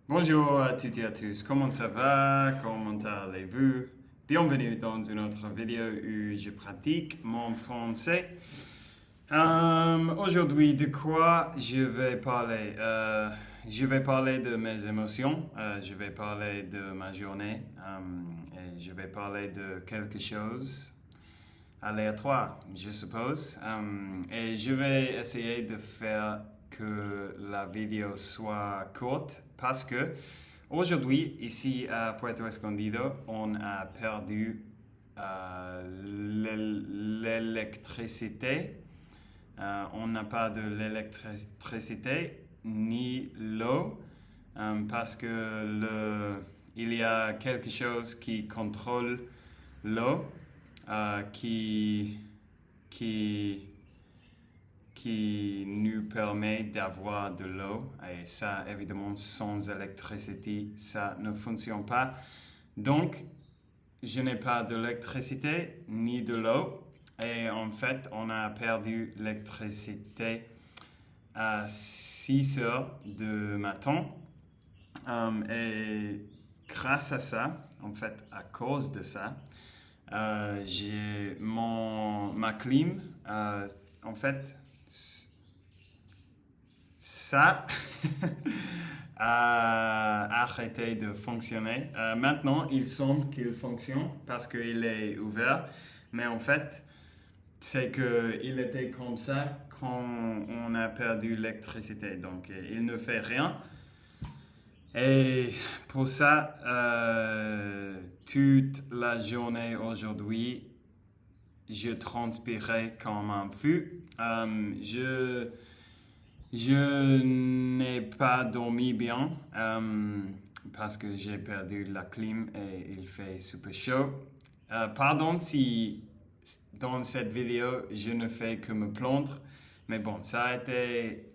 Bonjour à toutes et à tous, comment ça va? Comment allez-vous? Bienvenue dans une autre vidéo où je pratique mon français. Aujourd'hui, de quoi je vais parler? Je vais parler de mes émotions, je vais parler de ma journée et je vais parler de quelque chose aléatoire, je suppose. Et je vais essayer de faire que la vidéo soit courte parce que aujourd'hui, ici à Puerto Escondido, on a perdu l'électricité. On n'a pas de l'électricité ni l'eau parce que il y a quelque chose qui contrôle l'eau qui, qui, qui nous permet d'avoir de l'eau. Et ça, évidemment, sans électricité, ça ne fonctionne pas. Donc, je n'ai pas d'électricité ni de l'eau. Et en fait, on a perdu l'électricité à 6 heures du matin. Et grâce à ça, en fait, à cause de ça, j'ai ma clim. En fait, ça a arrêté de fonctionner. Maintenant, il semble qu'il fonctionne parce qu'il est ouvert. Mais en fait, c'est qu'il était comme ça quand on a perdu l'électricité. Donc, il ne fait rien. Et pour ça, toute la journée aujourd'hui, je transpirais comme un fou. Je n'ai pas dormi bien parce que j'ai perdu la clim et il fait super chaud. Pardon si dans cette vidéo je ne fais que me plaindre, mais bon, ça a été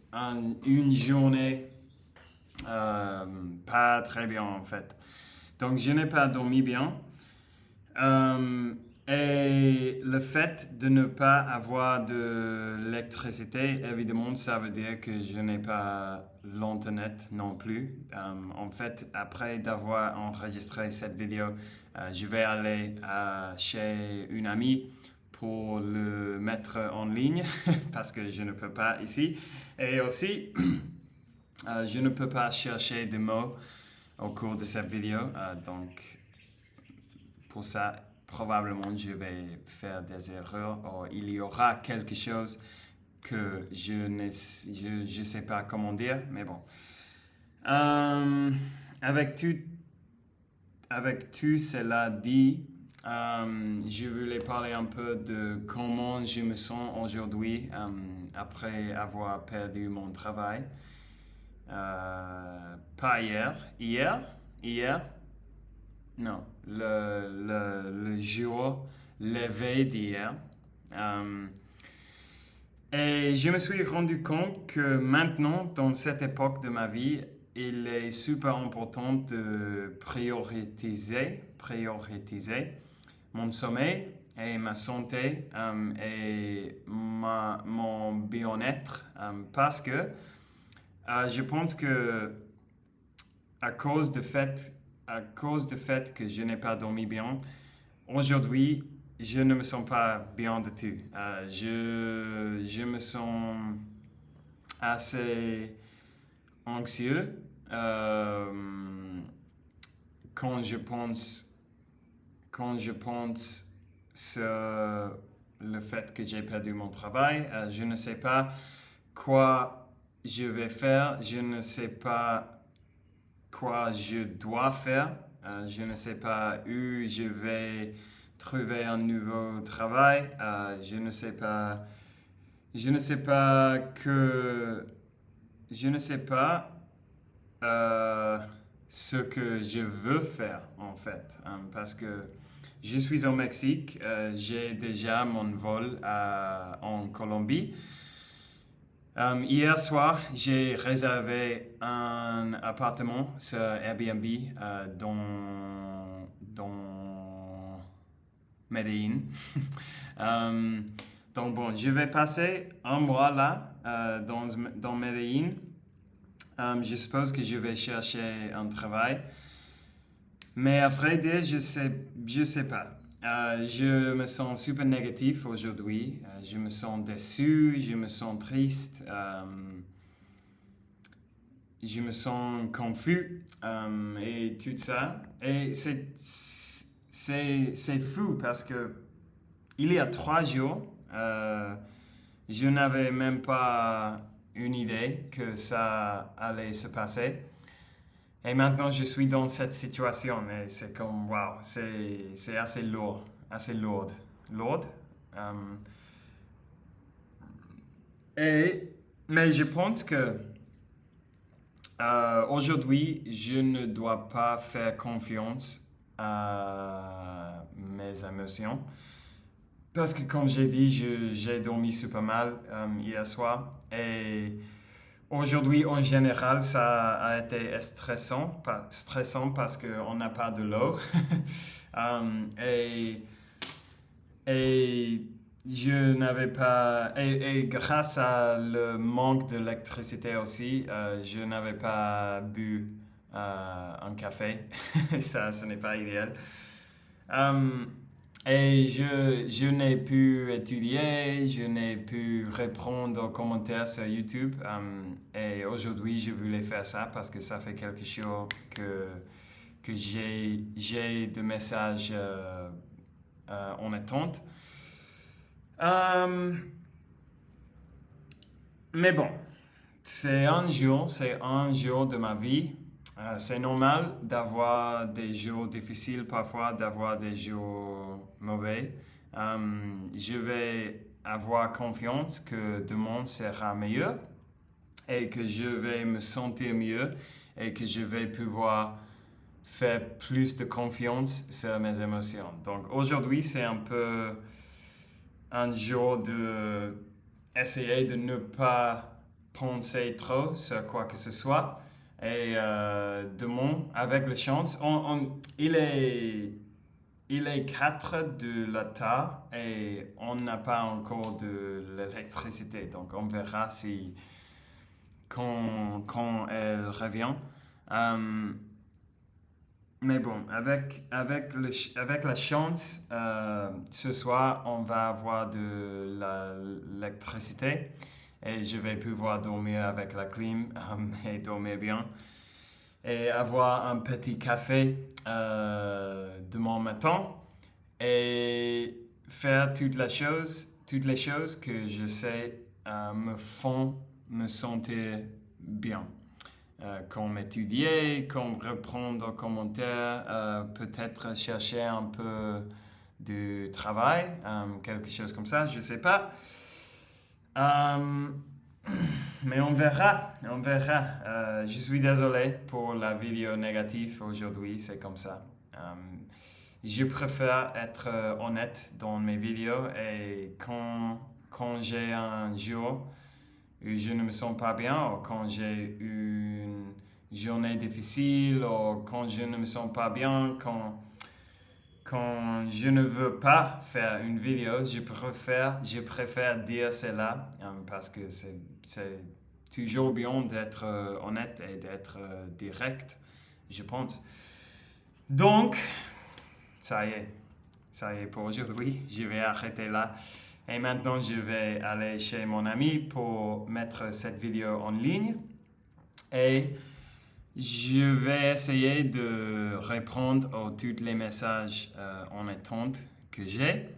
une journée pas très bien en fait. Donc je n'ai pas dormi bien. Euh, et le fait de ne pas avoir de l'électricité, évidemment, ça veut dire que je n'ai pas l'internet non plus. En fait, après d'avoir enregistré cette vidéo, je vais aller chez une amie pour le mettre en ligne parce que je ne peux pas ici. Et aussi, je ne peux pas chercher des mots au cours de cette vidéo. Donc, pour ça, probablement, je vais faire des erreurs ou il y aura quelque chose que je sais pas comment dire, mais bon. Euh, avec tout, avec tout cela dit, je voulais parler un peu de comment je me sens aujourd'hui après avoir perdu mon travail. Pas hier. Hier, non, le jour levé d'hier. Euh, et je me suis rendu compte que maintenant, dans cette époque de ma vie, il est super important de prioriser mon sommeil et ma santé et mon bien-être parce que je pense que à cause du fait, à cause du fait que je n'ai pas dormi bien, aujourd'hui, je ne me sens pas bien du tout. Je me sens assez anxieux quand je pense, quand je pense sur le fait que j'ai perdu mon travail. Je ne sais pas quoi je vais faire. Je ne sais pas quoi je dois faire. Je ne sais pas où je vais trouver un nouveau travail. Je ne sais pas que, je ne sais pas euh, ce que je veux faire en fait, parce que je suis au Mexique. J'ai déjà mon vol en Colombie. Hier soir, j'ai réservé un appartement sur Airbnb dans Medellín. Euh, donc bon, je vais passer un mois là dans Medellín Je suppose que je vais chercher un travail. Mais à vrai dire, je sais pas. Je me sens super négatif aujourd'hui. Je me sens déçu, je me sens triste, je me sens confus et tout ça. Et c'est fou parce que il y a 3 jours, je n'avais même pas une idée que ça allait se passer. Et maintenant, je suis dans cette situation et c'est comme, waouh, c'est assez lourd, assez lourd. Lourd. Euh, mais je pense que aujourd'hui, je ne dois pas faire confiance à mes émotions. Parce que comme j'ai dit, j'ai dormi super mal hier soir. Et aujourd'hui, en général, ça a été stressant parce qu'on n'a pas de l'eau. Et, et je n'avais pas. Et grâce à le manque d'électricité aussi, je n'avais pas bu un café. Ça, ce n'est pas idéal. Euh, et je n'ai pu étudier, je n'ai pu répondre aux commentaires sur YouTube. Et aujourd'hui, je voulais faire ça parce que ça fait quelque chose que j'ai de messages en attente. Mais bon, c'est un jour de ma vie. C'est normal d'avoir des jours difficiles parfois, d'avoir des jours mauvais. Je vais avoir confiance que demain sera meilleur et que je vais me sentir mieux et que je vais pouvoir faire plus de confiance sur mes émotions. Donc aujourd'hui, c'est un peu un jour de essayer de ne pas penser trop sur quoi que ce soit. Et demain, avec la chance, il est 4 de la tard et on n'a pas encore de l'électricité. Donc on verra si quand elle revient. Mais bon, avec la chance, ce soir, on va avoir de l'électricité et je vais pouvoir dormir avec la clim et dormir bien. Et avoir un petit café demain matin et faire toutes les choses que je sais me font me sentir bien. Comme étudier, comme reprendre aux commentaires, peut-être chercher un peu de travail, quelque chose comme ça, je ne sais pas. Mais on verra, on verra. Je suis désolé pour la vidéo négative aujourd'hui, c'est comme ça. Je préfère être honnête dans mes vidéos et quand j'ai un jour où je ne me sens pas bien ou quand j'ai une journée difficile ou quand je ne me sens pas bien, quand je ne veux pas faire une vidéo, je préfère dire cela parce que c'est toujours bien d'être honnête et d'être direct, je pense. Donc, ça y est pour aujourd'hui, je vais arrêter là. Et maintenant, je vais aller chez mon ami pour mettre cette vidéo en ligne. Et je vais essayer de répondre à tous les messages en attente que j'ai.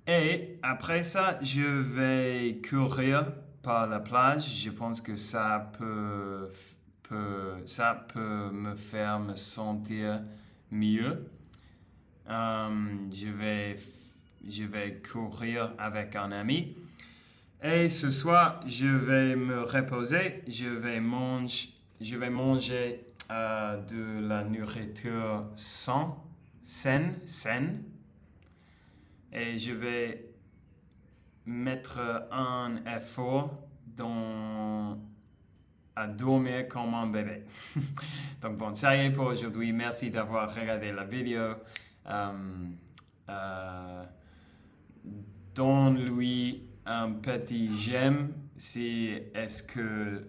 Et après ça, je vais courir par la plage. Je pense que ça peut me faire me sentir mieux. Je vais courir avec un ami. Et ce soir, je vais me reposer. Je vais manger de la nourriture saine. Et je vais mettre un effort à dormir comme un bébé. Donc bon, ça y est pour aujourd'hui. Merci d'avoir regardé la vidéo. Donne-lui un petit j'aime si est-ce que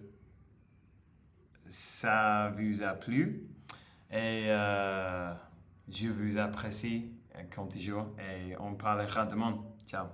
ça vous a plu et je vous apprécie comme toujours et on parlera demain. Ciao.